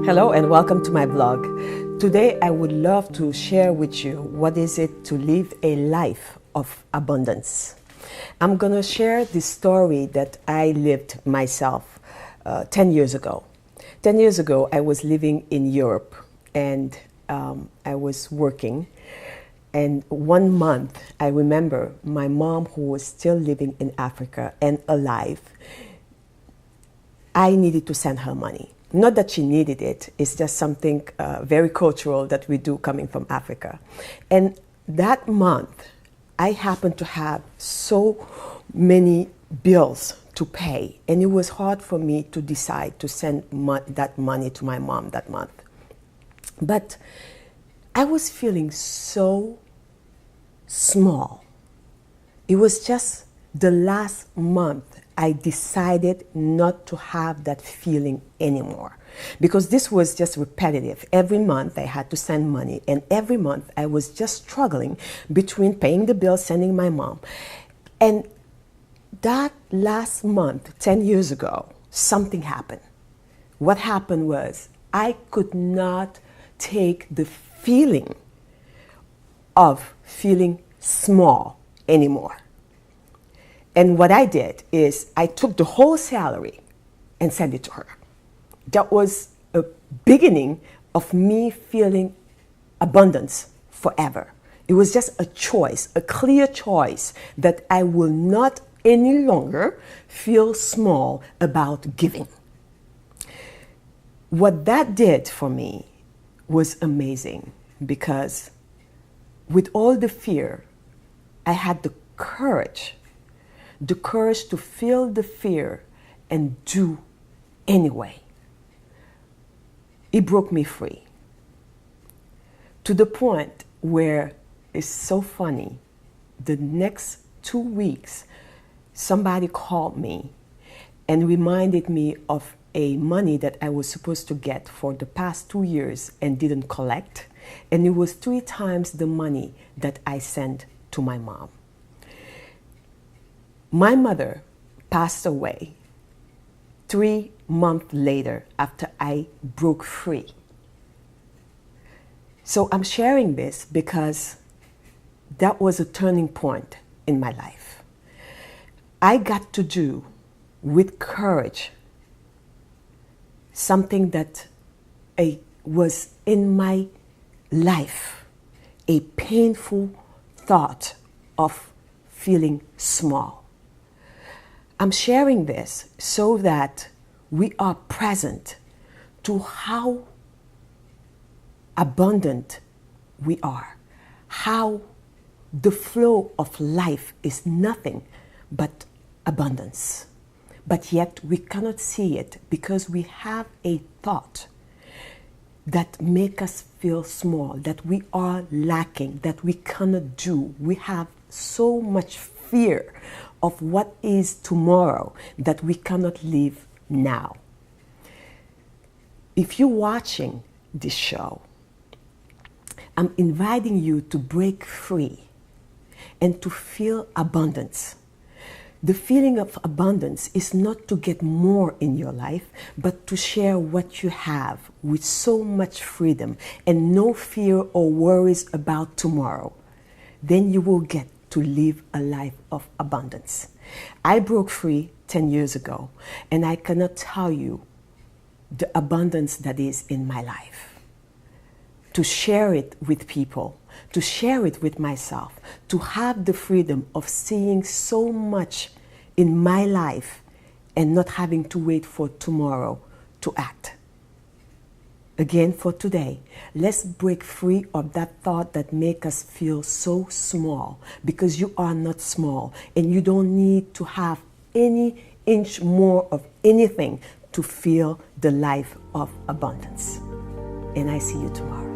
Hello and welcome to my blog. Today I would love to share with you what is it to live a life of abundance. I'm going to share the story that I lived myself 10 years ago. 10 years ago I was living in Europe and I was working. And 1 month I remember my mom, who was still living in Africa and alive, I needed to send her money. Not that she needed it, it's just something very cultural that we do coming from Africa. And that month, I happened to have so many bills to pay, and it was hard for me to decide to send that money to my mom that month. But I was feeling so small. It was just the last month I decided not to have that feeling anymore, because this was just repetitive. Every month I had to send money, and every month I was just struggling between paying the bill, sending my mom. And that last month, 10 years ago, something happened. What happened was I could not take the feeling of feeling small anymore. And what I did is I took the whole salary and sent it to her. That was a beginning of me feeling abundance forever. It was just a choice, a clear choice that I will not any longer feel small about giving. What that did for me was amazing, because with all the fear, I had the courage to feel the fear and do anyway. It broke me free to the point where it's so funny. The next 2 weeks, somebody called me and reminded me of a money that I was supposed to get for the past 2 years and didn't collect. And it was 3 times the money that I sent to my mom. My mother passed away 3 months later after I broke free. So I'm sharing this because that was a turning point in my life. I got to do with courage something that was in my life, a painful thought of feeling small. I'm sharing this so that we are present to how abundant we are, how the flow of life is nothing but abundance. But yet we cannot see it because we have a thought that make us feel small, that we are lacking, that we cannot do. We have so much fear of what is tomorrow that we cannot live now. If you're watching this show, I'm inviting you to break free and to feel abundance. The feeling of abundance is not to get more in your life, but to share what you have with so much freedom and no fear or worries about tomorrow. Then you will get to live a life of abundance. I broke free 10 years ago, and I cannot tell you the abundance that is in my life. To share it with people, to share it with myself, to have the freedom of seeing so much in my life and not having to wait for tomorrow to act. Again, for today, let's break free of that thought that makes us feel so small, because you are not small and you don't need to have any inch more of anything to feel the life of abundance. And I see you tomorrow.